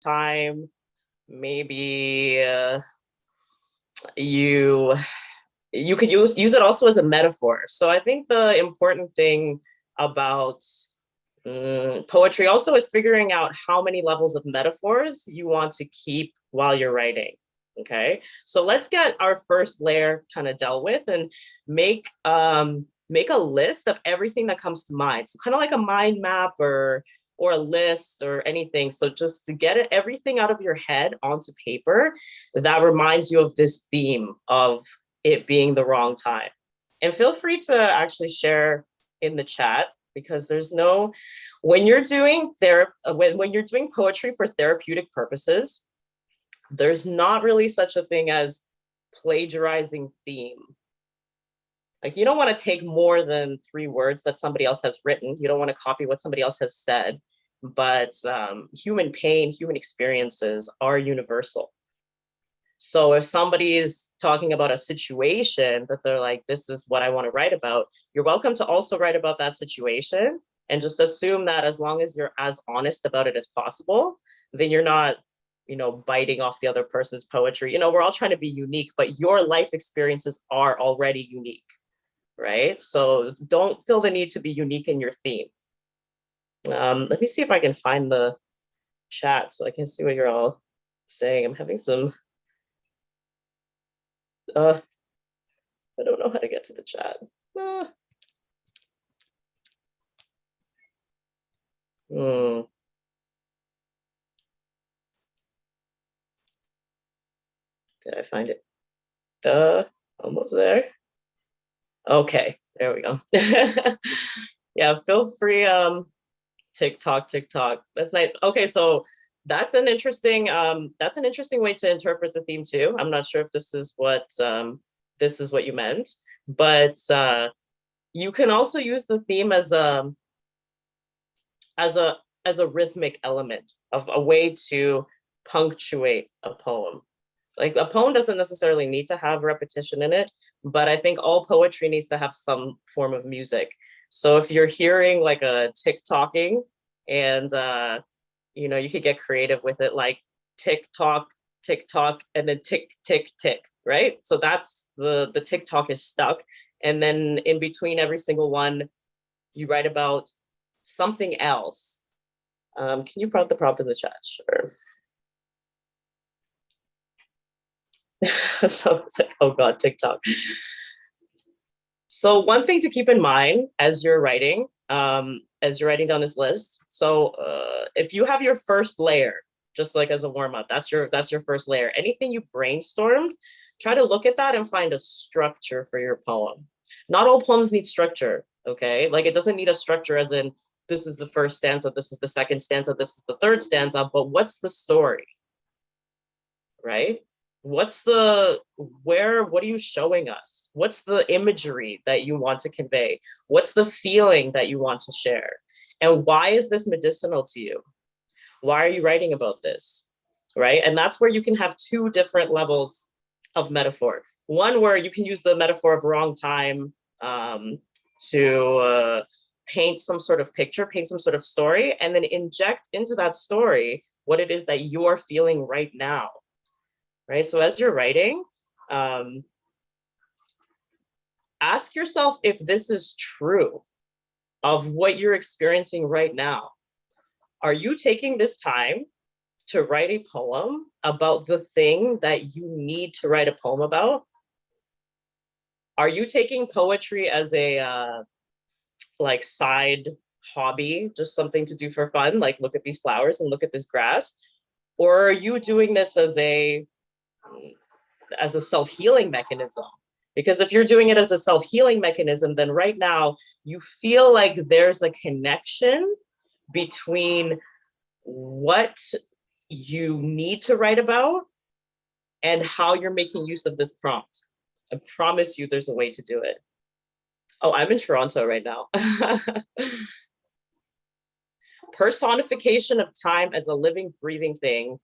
time. Maybe you you could use it also as a metaphor. So I think the important thing about poetry also is figuring out how many levels of metaphors you want to keep while you're writing. Okay, so let's get our first layer kind of dealt with and make a list of everything that comes to mind. So kind of like a mind map or a list or anything. So just to get it, everything out of your head onto paper that reminds you of this theme of it being the wrong time. And feel free to actually share in the chat because there's no, when you're doing when you're doing poetry for therapeutic purposes, there's not really such a thing as plagiarizing theme. Like you don't want to take more than 3 words that somebody else has written. You don't want to copy what somebody else has said, but human pain, human experiences are universal. So if somebody is talking about a situation that they're like, this is what I want to write about, you're welcome to also write about that situation and just assume that as long as you're as honest about it as possible, then you're not, biting off the other person's poetry. We're all trying to be unique, but your life experiences are already unique, right? So don't feel the need to be unique in your theme. Let me see if I can find the chat so I can see what you're all saying. I'm having some I don't know how to get to the chat. Did I find it? Almost there. Okay, there we go. Yeah, feel free. TikTok. That's nice. Okay, so that's an interesting way to interpret the theme too. I'm not sure if this is what you meant, but you can also use the theme as a rhythmic element of a way to punctuate a poem. Like a poem doesn't necessarily need to have repetition in it, but I think all poetry needs to have some form of music. So if you're hearing like a tick-tocking and you could get creative with it, like tick-tock, tick-tock, and then tick, tick, tick, right? So that's the tick-tock is stuck. And then in between every single one, you write about something else. Can you prompt the prompt in the chat? Sure. So it's like, oh God, TikTok. So one thing to keep in mind as you're writing down this list. So if you have your first layer, just like as a warm up, that's your first layer. Anything you brainstormed, try to look at that and find a structure for your poem. Not all poems need structure, okay? Like it doesn't need a structure as in this is the first stanza, this is the second stanza, this is the third stanza, but what's the story, right? What are you showing us? What's the imagery that you want to convey? What's the feeling that you want to share? And why is this medicinal to you? Why are you writing about this? Right? And that's where you can have 2 different levels of metaphor. One where you can use the metaphor of wrong time to paint some sort of picture, paint some sort of story, and then inject into that story what it is that you're feeling right now. Right? So as you're writing, ask yourself if this is true of what you're experiencing right now. Are you taking this time to write a poem about the thing that you need to write a poem about? Are you taking poetry as a like side hobby, just something to do for fun, like look at these flowers and look at this grass? Or are you doing this as a self-healing mechanism? Because if you're doing it as a self-healing mechanism, then right now you feel like there's a connection between what you need to write about and how you're making use of this prompt. I promise you there's a way to do it. Oh, I'm in Toronto right now. Personification of time as a living, breathing thing.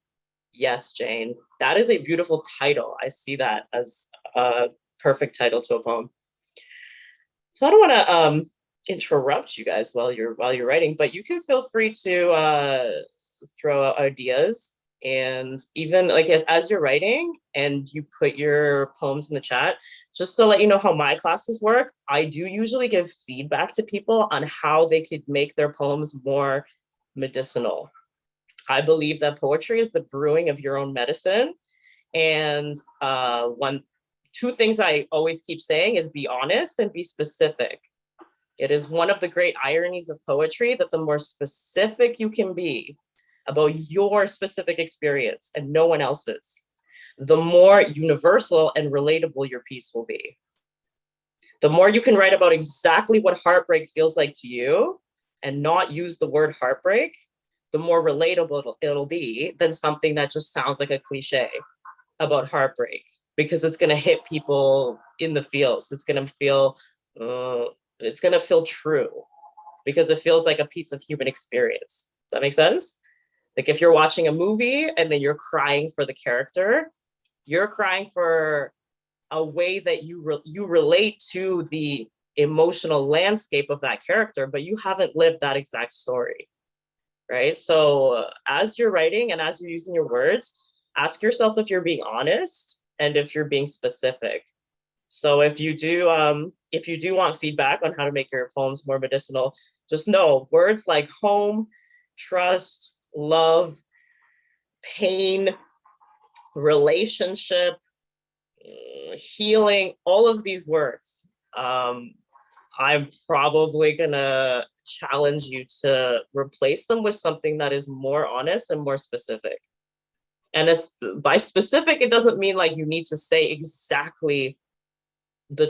Yes, Jane, that is a beautiful title. I see that as a perfect title to a poem. So I don't want to interrupt you guys while you're writing, but you can feel free to throw out ideas. And even like as you're writing and you put your poems in the chat, just to let you know how my classes work, I do usually give feedback to people on how they could make their poems more medicinal. I believe that poetry is the brewing of your own medicine. And two things I always keep saying is be honest and be specific. It is one of the great ironies of poetry that the more specific you can be about your specific experience and no one else's, the more universal and relatable your piece will be. The more you can write about exactly what heartbreak feels like to you and not use the word heartbreak, the more relatable it'll be than something that just sounds like a cliche about heartbreak, because it's going to hit people in the feels. It's going to feel true because it feels like a piece of human experience. Does that make sense? Like if you're watching a movie and then you're crying for the character, you're crying for a way that you relate to the emotional landscape of that character, but you haven't lived that exact story, right? So as you're writing and as you're using your words, ask yourself if you're being honest and if you're being specific. So if you do want feedback on how to make your poems more medicinal, just know words like home, trust, love, pain, relationship, healing, all of these words. I'm probably gonna challenge you to replace them with something that is more honest and more specific. And by specific, it doesn't mean like you need to say exactly the,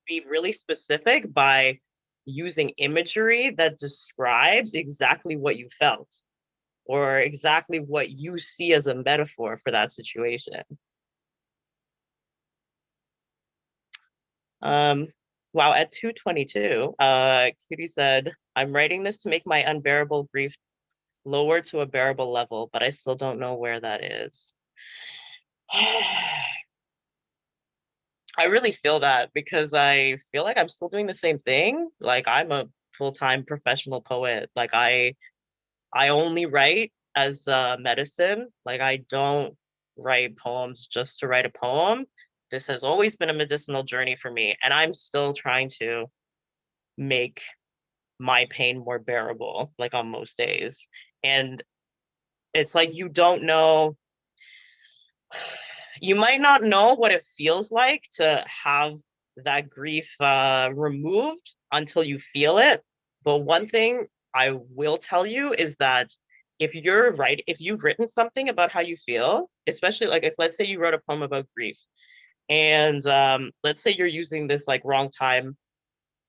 be really specific by using imagery that describes exactly what you felt or exactly what you see as a metaphor for that situation. Wow, at 2:22, Cutie said, I'm writing this to make my unbearable grief lower to a bearable level, but I still don't know where that is. I really feel that because I feel like I'm still doing the same thing. Like I'm a full-time professional poet. Like I only write as medicine. Like I don't write poems just to write a poem. This has always been a medicinal journey for me, and I'm still trying to make my pain more bearable, like on most days. And it's like you might not know what it feels like to have that grief removed until you feel it. But one thing I will tell you is that if you've written something about how you feel, especially like let's say you wrote a poem about grief, and let's say you're using this like wrong time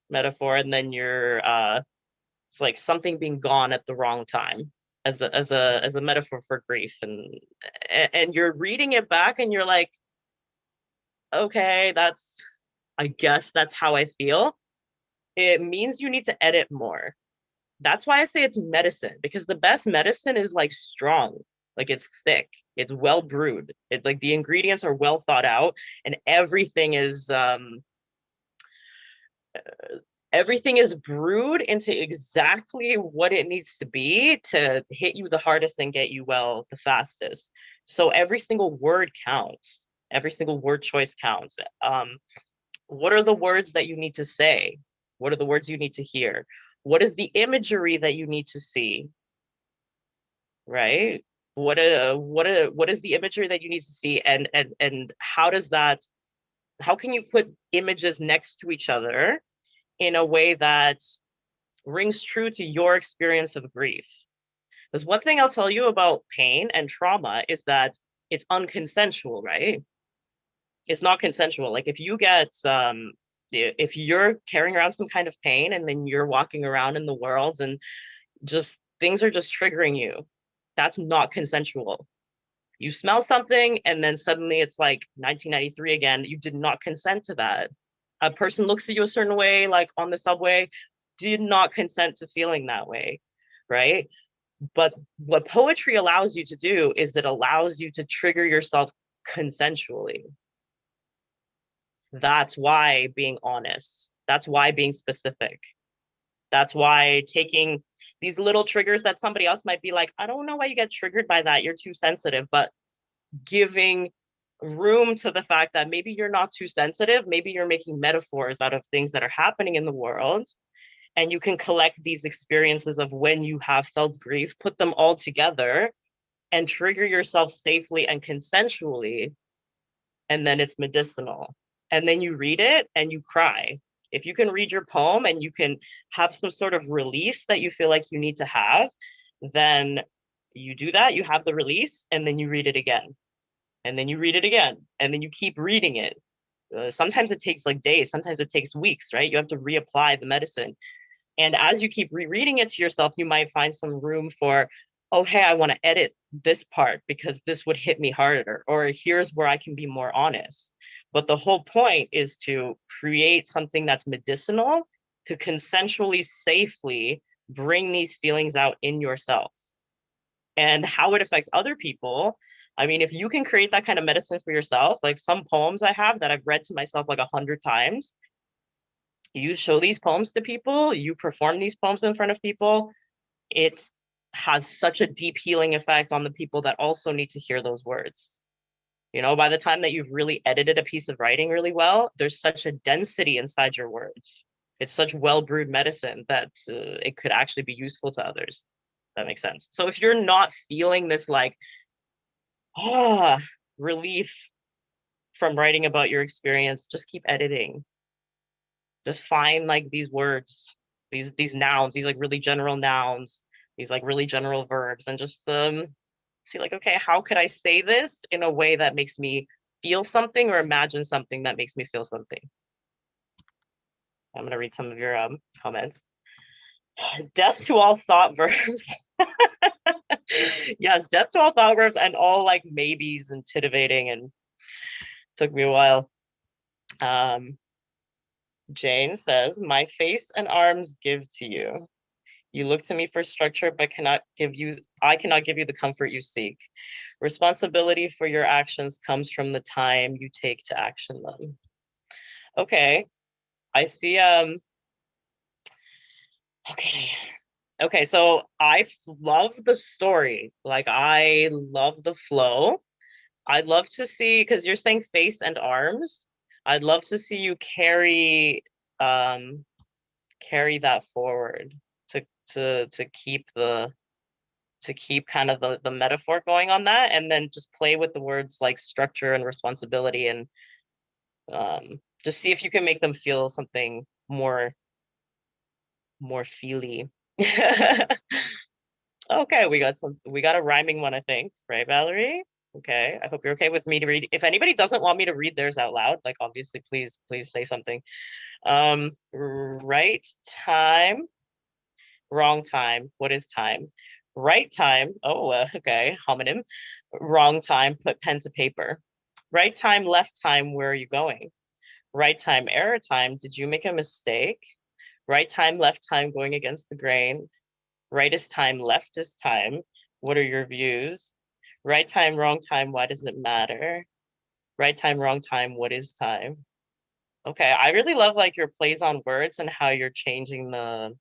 metaphor, and then it's like something being gone at the wrong time as a metaphor for grief, and you're reading it back and you're like, okay, I guess that's how I feel. It means you need to edit more. That's why I say it's medicine, because the best medicine is like strong, like it's thick, it's well brewed, it's like the ingredients are well thought out, and everything is brewed into exactly what it needs to be to hit you the hardest and get you well the fastest. So every single word counts. Every single word choice counts. What are the words that you need to say? What are the words you need to hear? What is the imagery that you need to see? Right? What is the imagery that you need to see? And how can you put images next to each other in a way that rings true to your experience of grief? Because one thing I'll tell you about pain and trauma is that it's unconsensual, right? It's not consensual. Like if you're carrying around some kind of pain and then you're walking around in the world and just things are just triggering you, that's not consensual. You smell something and then suddenly it's like 1993 again. You did not consent to that. A person looks at you a certain way, like on the subway, did not consent to feeling that way, right? But what poetry allows you to do is it allows you to trigger yourself consensually. That's why being honest. That's why being specific. That's why taking these little triggers that somebody else might be like, I don't know why you get triggered by that. You're too sensitive. But giving room to the fact that maybe you're not too sensitive, maybe you're making metaphors out of things that are happening in the world. And you can collect these experiences of when you have felt grief, put them all together and trigger yourself safely and consensually. And then it's medicinal. And then you read it and you cry. If you can read your poem and you can have some sort of release that you feel like you need to have, then you do that, you have the release, and then you read it again. And then you read it again. And then you keep reading it. Sometimes it takes like days, sometimes it takes weeks, right? You have to reapply the medicine. And as you keep rereading it to yourself, you might find some room for, oh, hey, I want to edit this part because this would hit me harder, or here's where I can be more honest. But the whole point is to create something that's medicinal, to consensually, safely bring these feelings out in yourself. And how it affects other people, I mean, if you can create that kind of medicine for yourself, like some poems I have that I've read to myself like 100 times, you show these poems to people, you perform these poems in front of people, it has such a deep healing effect on the people that also need to hear those words. You know, by the time that you've really edited a piece of writing really well, there's such a density inside your words. It's such well-brewed medicine that it could actually be useful to others. That makes sense. So if you're not feeling this like, relief from writing about your experience, just keep editing. Just find like these words, these nouns, these like really general nouns, these like really general verbs, and just see like, okay, how could I say this in a way that makes me feel something or imagine something that makes me feel something. I'm gonna read some of your comments. Death to all thought verbs. Yes, death to all thought verbs and all like maybes and titivating, and took me a while. Jane says, my face and arms give to you. You look to me for structure, but I cannot give you the comfort you seek. Responsibility for your actions comes from the time you take to action them. Okay, I see, okay, so I love the story. Like, I love the flow. I'd love to see, because you're saying face and arms, I'd love to see you carry that forward to keep kind of the metaphor going on that, and then just play with the words like structure and responsibility, and just see if you can make them feel something more feely. Okay, we got a rhyming one, I think, right, Valerie? Okay, I hope you're okay with me to read. If anybody doesn't want me to read theirs out loud, like obviously please say something. Right time, wrong time. What is time? Right time. Oh, okay, homonym. Wrong time, put pen to paper. Right time, left time, where are you going? Right time, error time, did you make a mistake? Right time, left time, going against the grain. Right is time, left is time. What are your views? Right time, wrong time, why does it matter? Right time, wrong time, what is time? Okay, I really love like your plays on words and how you're changing the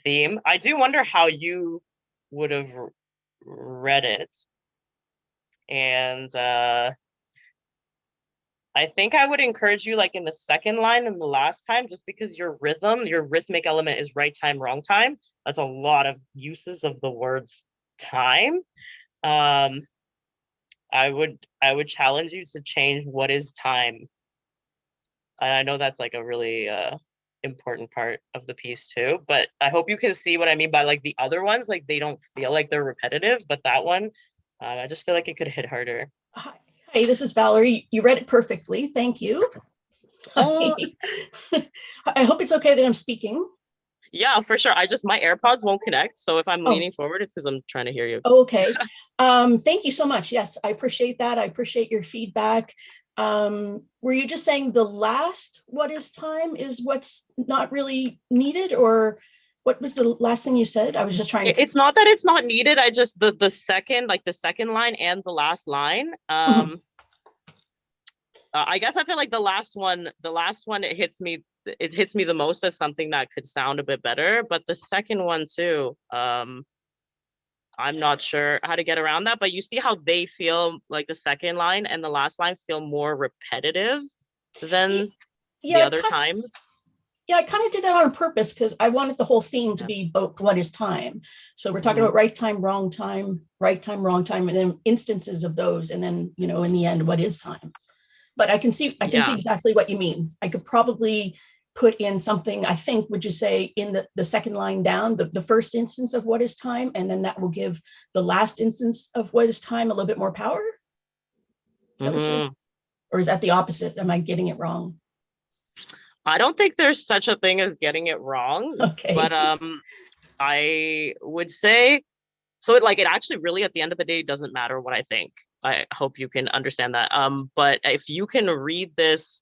theme. I do wonder how you would have read it. And I think I would encourage you like in the second line and the last time, just because your rhythmic element is right time, wrong time. That's a lot of uses of the words time. I would challenge you to change what is time. And I know that's like a really important part of the piece too, but I hope you can see what I mean by like the other ones, like they don't feel like they're repetitive, but that one, I just feel like it could hit harder. Hi, this is Valerie. You read it perfectly. Thank you. Oh. I hope it's okay that I'm speaking. Yeah, for sure. My AirPods won't connect. So if I'm leaning forward, it's because I'm trying to hear you. Okay. Thank you so much. Yes, I appreciate that. I appreciate your feedback. Were you just saying the last what is time is what's not really needed, or what was the last thing you said? I was just trying to. It's not that it's not needed. I just the second line and the last line. I guess I feel like the last one it hits me it hits me the most as something that could sound a bit better. But the second one too, I'm not sure how to get around that, but you see how they feel like the second line and the last line feel more repetitive than the Yeah, other times. yeah, I kind of did that on purpose because I wanted the whole theme to Yeah. be about what is time. So we're talking about right time, wrong time, right time, wrong time, and then instances of those, and then in the end, what is time? But I can see Yeah. exactly what you mean. I could probably put in something, I think, would you say, in the second line down, the first instance of what is time, and then that will give the last instance of what is time a little bit more power? Is that what you're, or is that the opposite? Am I getting it wrong? I don't think there's such a thing as getting it wrong, Okay. but I would say so it actually really at the end of the day doesn't matter what I think. I hope you can understand that. But if you can read this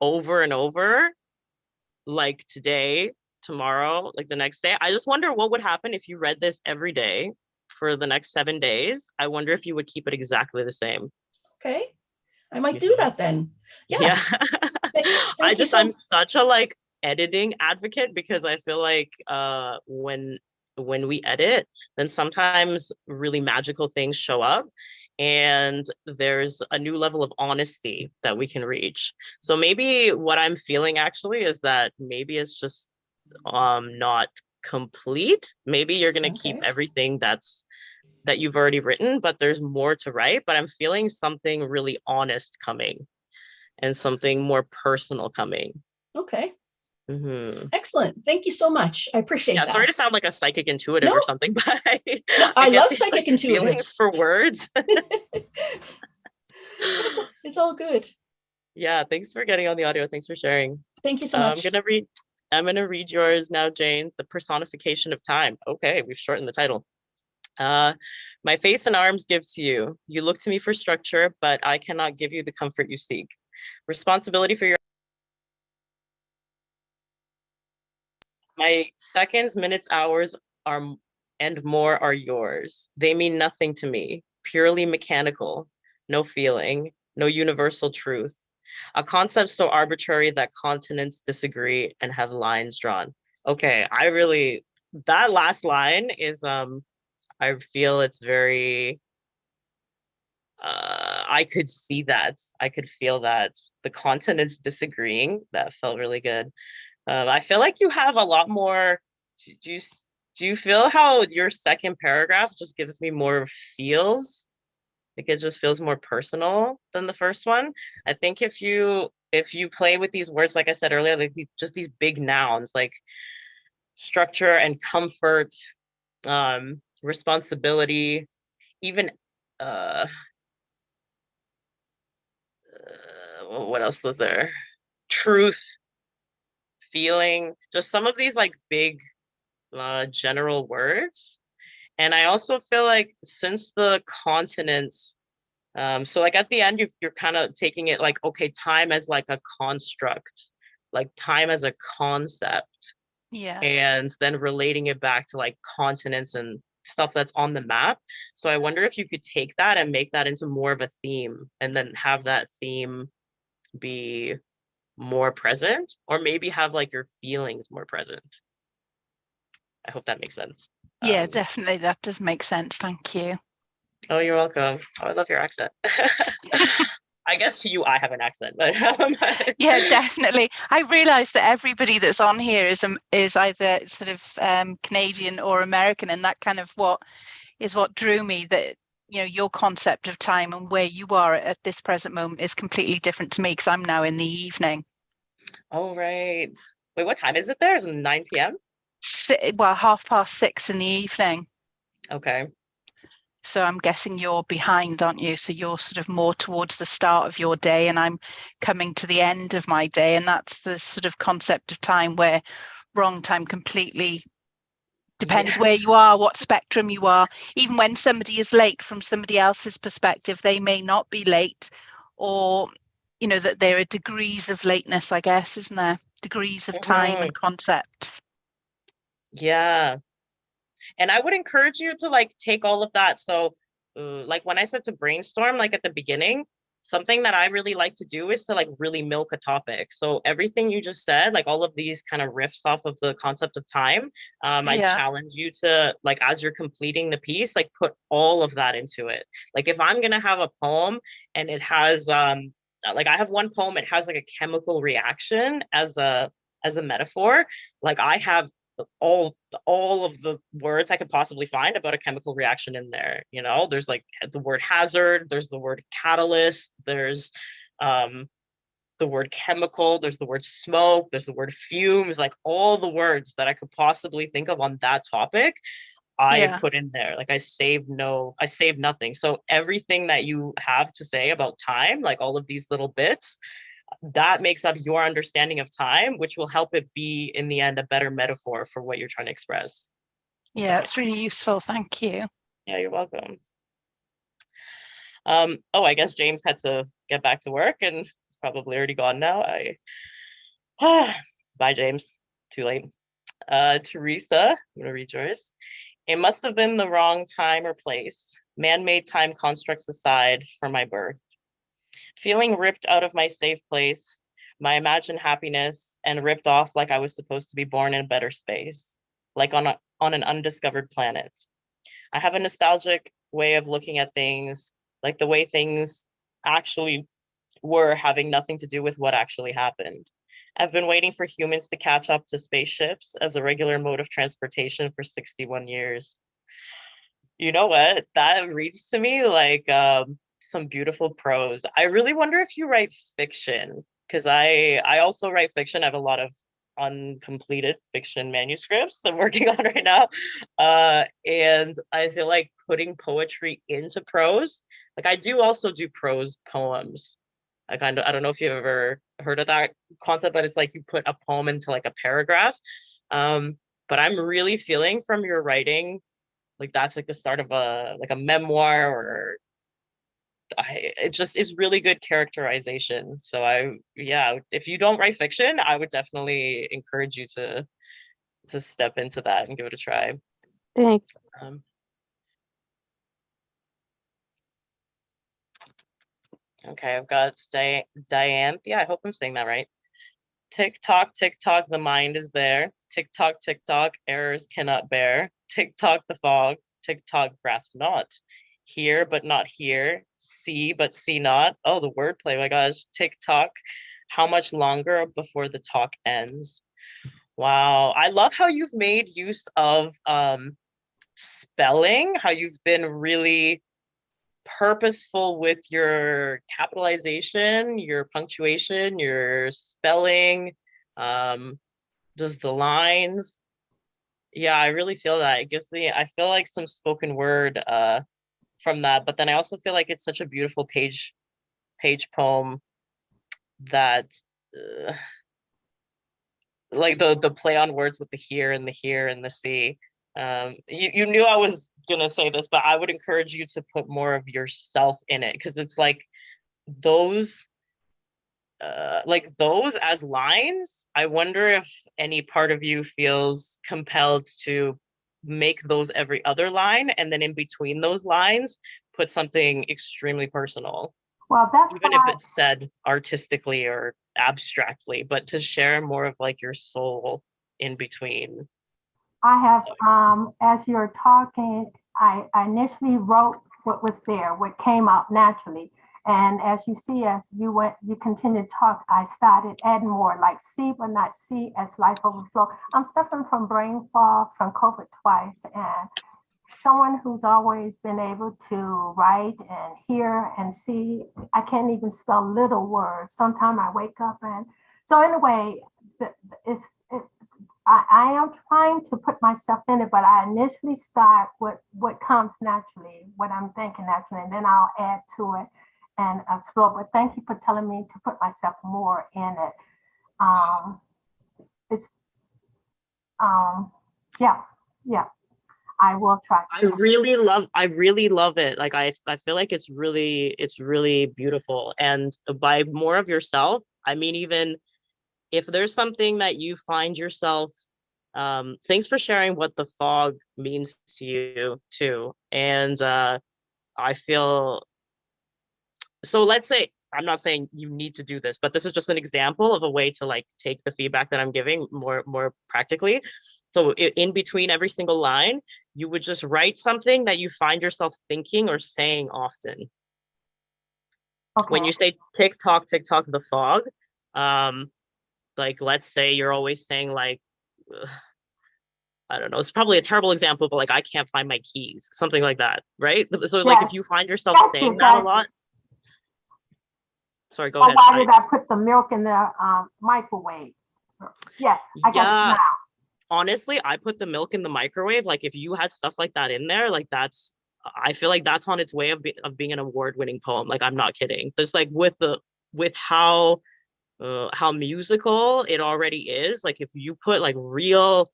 over and over, like today, tomorrow, like the next day, I just wonder what would happen if you read this every day for the next 7 days. I wonder if you would keep it exactly the same. Okay. I might You do think? that then. Yeah. Yeah. Thank you I'm so. such a editing advocate because I feel like when we edit, then sometimes really magical things show up and there's a new level of honesty that we can reach. So maybe what I'm feeling actually is that maybe it's just not complete. Maybe you're going to keep Okay. everything that you've already written, but there's more to write, but I'm feeling something really honest coming and something more personal coming. Okay. Mm-hmm. Excellent. Thank you so much. I Yeah, appreciate sorry that. to sound like a psychic intuitive No, or something, but no, I I get love these psychic feelings intuitives. for words. It's all good. Yeah, thanks for getting on the audio. Thanks for sharing. Thank you so I'm much. gonna read. I'm gonna read yours now, Jane. The personification of time. Okay, we've shortened the title. Uh, my face and arms give to you. You look to me for structure, but I cannot give you the comfort you seek. Responsibility for your. My seconds, minutes, hours are and more are yours. They mean nothing to me, purely mechanical, no feeling, no universal truth. A concept so arbitrary that continents disagree and have lines drawn. Okay, that last line is I feel it's very I could see that. I could feel that. The continents disagreeing, that felt really good. I feel like you have a lot more. Do you do you feel how your second paragraph just gives me more feels? Like it just feels more personal than the first one. I think if you play with these words, like I said earlier, like just these big nouns like structure and comfort, responsibility, even uh, what else was there? Truth, feeling, just some of these like big general words. And I also feel like since the continents, so like at the end, you're kind of taking it like, okay, time as like a construct, like time as a concept, Yeah. and then relating it back to like continents and stuff that's on the map. So I wonder if you could take that and make that into more of a theme and then have that theme be more present, or maybe have like your feelings more present. I hope that makes sense. Yeah, definitely. That does make sense. Thank you. Oh, you're welcome. Oh, I love your accent. I guess to you, I have an accent, but yeah, definitely. I realise that everybody that's on here is either sort of Canadian or American, and that kind of what drew me. That your concept of time and where you are at this present moment is completely different to me because I'm now in the evening. Oh, right. Wait, what time is it there? Is it 9 p.m.? Well, 6:30 in the evening. Okay. So I'm guessing you're behind, aren't you? So you're sort of more towards the start of your day, and I'm coming to the end of my day. And that's the sort of concept of time where wrong time completely depends where you are, what spectrum you are. Even when somebody is late from somebody else's perspective, they may not be late, or that there are degrees of lateness, I guess, isn't there? Degrees of time and concepts. Yeah. And I would encourage you to like take all of that. So like when I said to brainstorm, like at the beginning, something that I really like to do is to like really milk a topic. So everything you just said, like all of these kind of riffs off of the concept of time, I Yeah. challenge you to, like, as you're completing the piece, like put all of that into it. Like if I'm gonna have a poem and it has like I have one poem, it has like a chemical reaction as a metaphor. Like I have all of the words I could possibly find about a chemical reaction in there. You know, there's like the word hazard, there's the word catalyst, there's um the word chemical, there's the word smoke, there's the word fumes, like all the words that I could possibly think of on that topic. I Yeah. put in there. Like I save nothing. So everything that you have to say about time, like all of these little bits, that makes up your understanding of time, which will help it be in the end a better metaphor for what you're trying to express. Yeah, it's really useful. Thank you. Yeah, you're welcome. Oh, I guess James had to get back to work and it's probably already gone now. Bye, James. Too late. Teresa, I'm gonna read yours. It must have been the wrong time or place. Man-made time constructs aside for my birth. Feeling ripped out of my safe place, my imagined happiness, and ripped off like I was supposed to be born in a better space, like on an undiscovered planet. I have a nostalgic way of looking at things, like the way things actually were, having nothing to do with what actually happened. I've been waiting for humans to catch up to spaceships as a regular mode of transportation for 61 years. You know what? That reads to me like some beautiful prose. I really wonder if you write fiction, because I also write fiction. I have a lot of uncompleted fiction manuscripts I'm working on right now. And I feel like putting poetry into prose, like I do also do prose poems. I don't know if you've ever heard of that concept, but it's like you put a poem into like a paragraph. Um, but I'm really feeling from your writing like that's like the start of a memoir, or it just is really good characterization. So yeah, if you don't write fiction, I would definitely encourage you to step into that and give it a try. Thanks. um, okay, I've got Diane. Yeah, I hope I'm saying that right. Tick tock, the mind is there. Tick tock, errors cannot bear. Tick tock, the fog. Tick tock, grasp not. Hear but not hear. See but see not. Oh, the wordplay, my gosh. Tick tock. How much longer before the talk ends? Wow. I love how you've made use of spelling, how you've been really purposeful with your capitalization, your punctuation, your spelling, just the lines. Yeah, I really feel that. It gives me, I feel like some spoken word from that, but then I also feel like it's such a beautiful page poem that uh, like the play on words with the here and the see. You knew I was gonna say this, but I would encourage you to put more of yourself in it, because it's those like those as lines. I wonder if any part of you feels compelled to make those every other line, and then in between those lines put something extremely personal, Well, that's even if why it's said artistically or abstractly, but to share more of like your soul in between. I have, as you're talking, I initially wrote what was there, what came out naturally. And as you see, as you continue to talk, I started adding more, like see but not see as life overflow. I'm suffering from brain fog from COVID twice, and someone who's always been able to write and hear and see, I can't even spell little words. Sometimes I wake up and so anyway, it's it, I am trying to put myself in it, but I initially start with what comes naturally, what I'm thinking naturally, and then I'll add to it and explore. But thank you for telling me to put myself more in it. It's yeah, yeah. I will try. I really love it. Like I feel like it's really beautiful. And by more of yourself, I mean, even if there's something that you find yourself, thanks for sharing what the fog means to you too. And I feel, so let's say I'm not saying you need to do this, but this is just an example of a way to like take the feedback that I'm giving more practically. So in between every single line, you would just write something that you find yourself thinking or saying often. Okay. When you say TikTok, the fog, like let's say you're always saying like, I don't know, it's probably a terrible example, but like I can't find my keys, something like that, right? So like if Yes. you find yourself Gotcha, saying that a gotcha. lot, sorry, go Or ahead. why did I put the milk in the microwave? Yes, I got it Yeah, now. honestly, I put the milk in the microwave. Like if you had stuff like that in there, like that's, I feel like that's on its way of being an award-winning poem. Like I'm not kidding. Just like with how musical it already is. Like if you put like real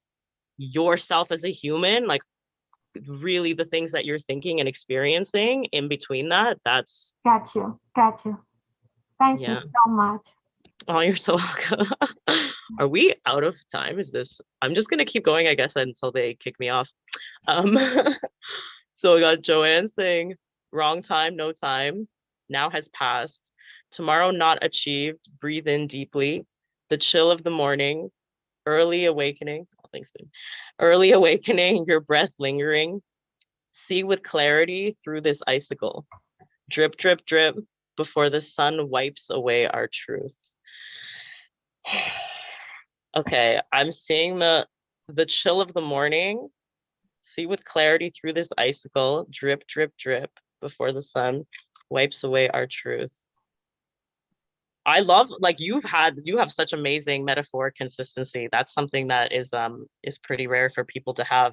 yourself as a human, like really the things that you're thinking and experiencing in between that, that's, Got you. Got you. Thank you yeah. so much. Oh, you're so welcome. Are we out of time? Is this, I'm just gonna keep going, I guess, until they kick me off. Um, so we got Joanne saying, wrong time, no time, now has passed. Tomorrow not achieved, breathe in deeply. The chill of the morning, early awakening. Oh, thanks, babe. Early awakening, your breath lingering. See with clarity through this icicle. Drip, drip, drip, before the sun wipes away our truth. Okay, I'm seeing the chill of the morning. See with clarity through this icicle. Drip, drip, drip, before the sun wipes away our truth. I love, like, you have such amazing metaphor consistency. That's something that is pretty rare for people to have.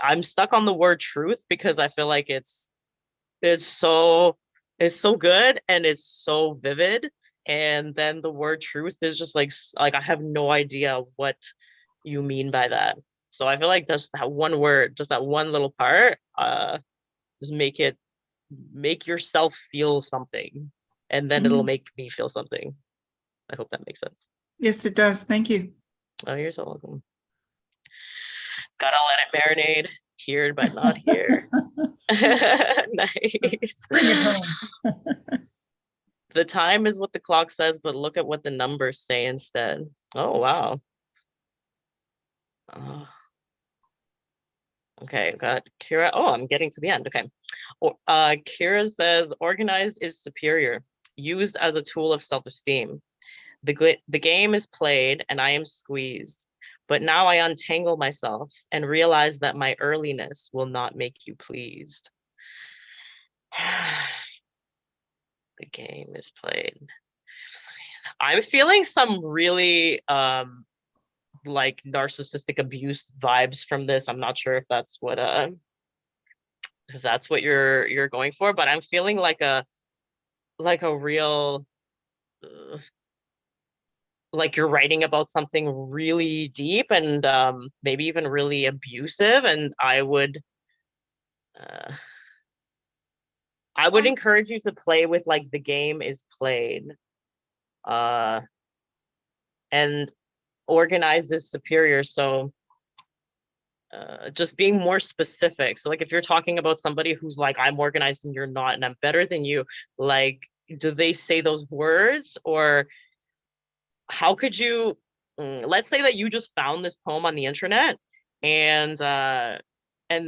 I'm stuck on the word truth because I feel like it's so good and it's so vivid. And then the word truth is just like I have no idea what you mean by that. So I feel like just that one word, just that one little part, just make yourself feel something, and then it'll make me feel something. I hope that makes sense. Yes, it does. Thank you. Oh, you're so welcome. Gotta let it marinate. Here, but not here. Nice. Bring it home. The time is what the clock says, but look at what the numbers say instead. Oh, wow. Oh. Okay, got Kira. Oh, I'm getting to the end. Okay. Kira says, organized is superior, used as a tool of self-esteem. The game is played and I am squeezed, but now I untangle myself and realize that my earliness will not make you pleased. The game is played. I'm feeling some really like narcissistic abuse vibes from this. I'm not sure if that's what you're going for, but I'm feeling like a real like you're writing about something really deep and maybe even really abusive, and I would encourage you to play with like the game is played and organized is superior. So just being more specific. So like if you're talking about somebody who's like, I'm organized and you're not, and I'm better than you, like, do they say those words? Or how could you, let's say that you just found this poem on the internet and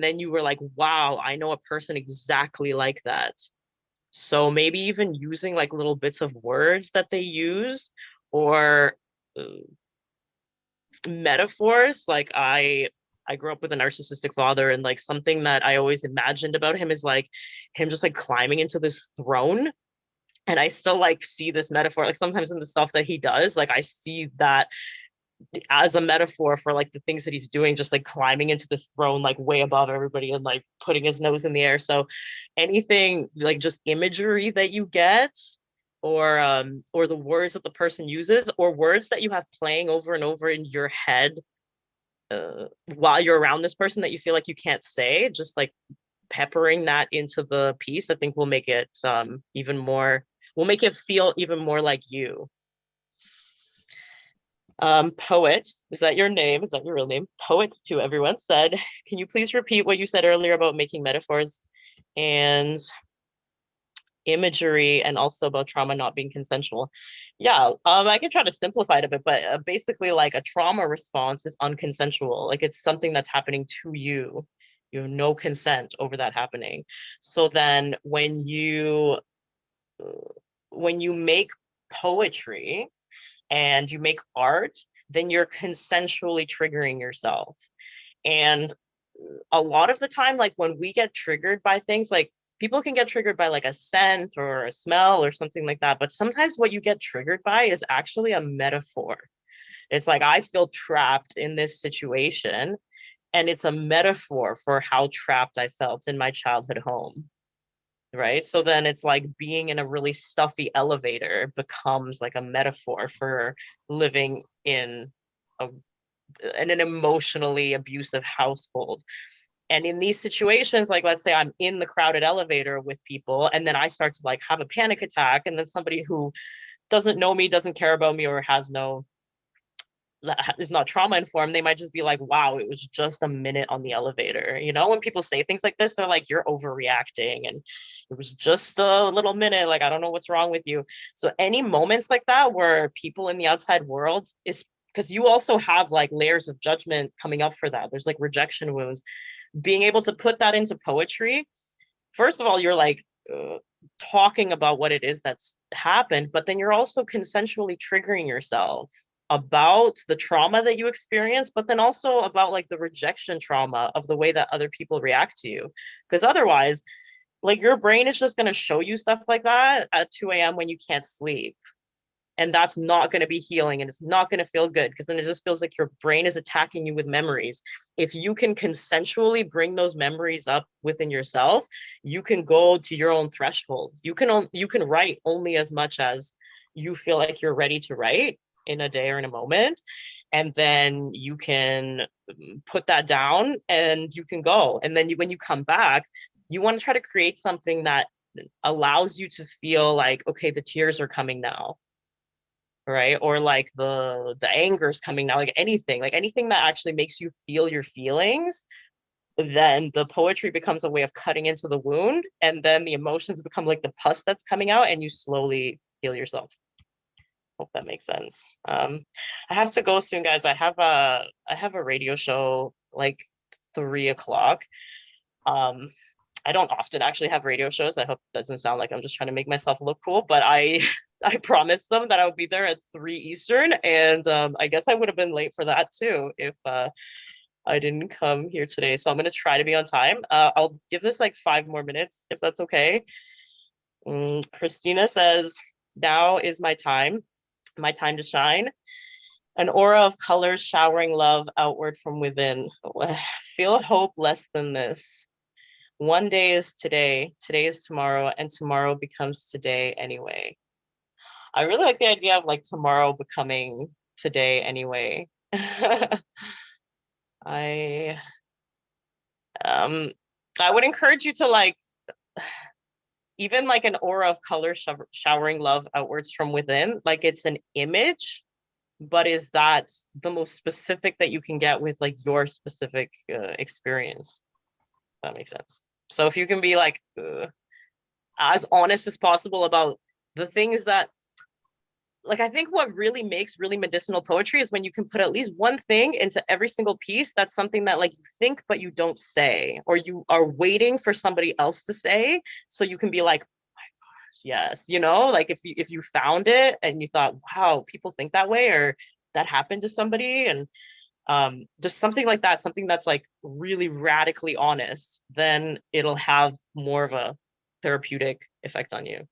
then you were like, wow, I know a person exactly like that. So maybe even using like little bits of words that they use, or metaphors. Like I grew up with a narcissistic father, and like something that I always imagined about him is like him just like climbing into this throne. And I still like see this metaphor, like sometimes in the stuff that he does, like I see that as a metaphor for like the things that he's doing, just like climbing into this throne, like way above everybody and like putting his nose in the air. So anything like just imagery that you get, or the words that the person uses, or words that you have playing over and over in your head while you're around this person that you feel like you can't say, just like peppering that into the piece, I think will make it will make it feel even more like you. Poet, is that your name? Is that your real name? Poet to everyone said, can you please repeat what you said earlier about making metaphors? And imagery and also about trauma not being consensual. Yeah, I can try to simplify it a bit, but basically like a trauma response is unconsensual. Like it's something that's happening to you. You have no consent over that happening. So then when you make poetry and you make art, then you're consensually triggering yourself. And a lot of the time, like when we get triggered by things, like people can get triggered by like a scent or a smell or something like that. But sometimes what you get triggered by is actually a metaphor. It's like, I feel trapped in this situation. And it's a metaphor for how trapped I felt in my childhood home. Right. So then it's like being in a really stuffy elevator becomes like a metaphor for living in an emotionally abusive household. And in these situations, like let's say I'm in the crowded elevator with people, and then I start to like have a panic attack, and then somebody who doesn't know me, doesn't care about me, or is not trauma informed, they might just be like, wow, it was just a minute on the elevator. You know, when people say things like this, they're like, you're overreacting, and it was just a little minute, like I don't know what's wrong with you. So any moments like that where people in the outside world, is because you also have like layers of judgment coming up for that. There's like rejection wounds. Being able to put that into poetry, first of all, you're like talking about what it is that's happened, but then you're also consensually triggering yourself about the trauma that you experience, but then also about like the rejection trauma of the way that other people react to you. Because otherwise, like your brain is just going to show you stuff like that at 2 a.m. when you can't sleep. And that's not going to be healing, and it's not going to feel good, because then it just feels like your brain is attacking you with memories. If you can consensually bring those memories up within yourself, you can go to your own threshold. You can write only as much as you feel like you're ready to write in a day or in a moment. And then you can put that down and you can go. And then when you come back, you want to try to create something that allows you to feel like, okay, the tears are coming now. Right? Or like the anger is coming now, like anything that actually makes you feel your feelings. Then the poetry becomes a way of cutting into the wound, and then the emotions become like the pus that's coming out, and you slowly heal yourself. Hope that makes sense. I have to go soon, guys. I have a radio show like 3 o'clock. I don't often actually have radio shows. I hope it doesn't sound like I'm just trying to make myself look cool, but I promised them that I would be there at 3 Eastern, and I guess I would have been late for that too if I didn't come here today. So I'm gonna try to be on time. I'll give this like 5 more minutes if that's okay. Christina says, now is my time to shine. An aura of colors showering love outward from within. Feel hope less than this. One day is today is tomorrow, and tomorrow becomes today anyway. I really like the idea of like tomorrow becoming today anyway. I would encourage you to like, even like an aura of color showering love outwards from within, like it's an image, but is that the most specific that you can get with like your specific experience? That makes sense. So if you can be like as honest as possible about the things that, like, I think what really makes really medicinal poetry is when you can put at least one thing into every single piece that's something that like you think but you don't say, or you are waiting for somebody else to say, so you can be like, oh my gosh, yes, you know, like if you found it and you thought, wow, people think that way, or that happened to somebody, and just something like that, something that's like really radically honest, then it'll have more of a therapeutic effect on you.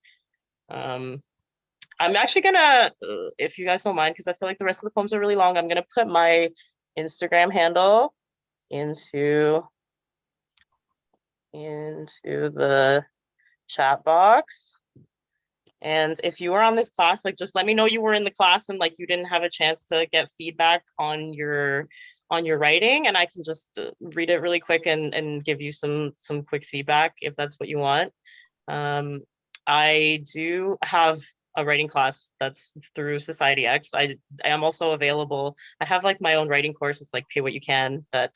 I'm actually gonna, if you guys don't mind, because I feel like the rest of the poems are really long, I'm gonna put my Instagram handle into the chat box. And if you were on this class, like just let me know you were in the class and like you didn't have a chance to get feedback on your writing, and I can just read it really quick and give you some quick feedback if that's what you want. I do have a writing class that's through SocietyX. I am also available. I have like my own writing course. It's like Pay What You Can, that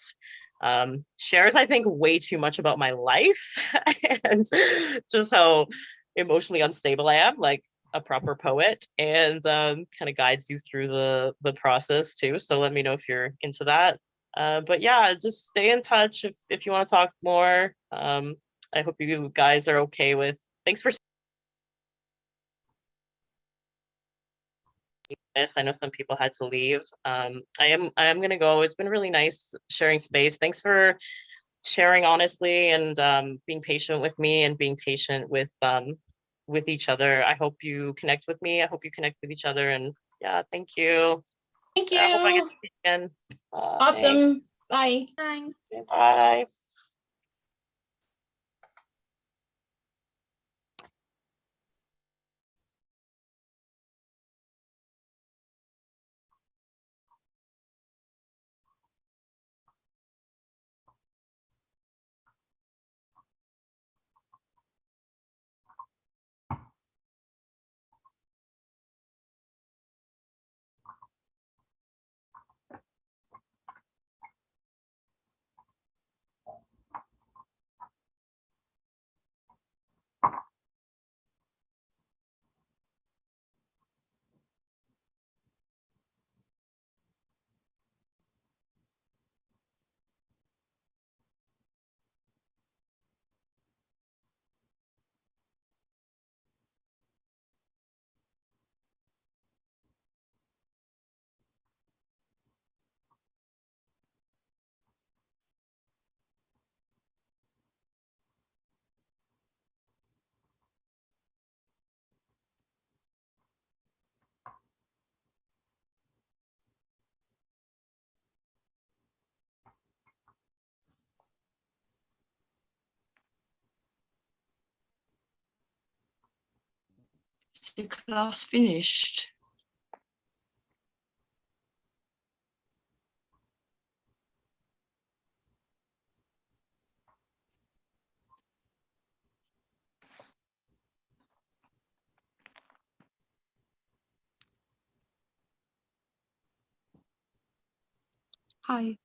shares, I think, way too much about my life and just how emotionally unstable I am, like a proper poet, and kind of guides you through the process too. So let me know if you're into that. But yeah, just stay in touch if you want to talk more. I hope you guys are okay with. Thanks for this. I know some people had to leave. I am gonna go. It's been really nice sharing space. Thanks for sharing honestly and being patient with me and being patient with each other. I hope you connect with me. I hope you connect with each other. And yeah, thank you. Thank I hope I get you. to see you again. Thanks. Awesome. Bye. Thanks. Bye. Is the class finished? Hi.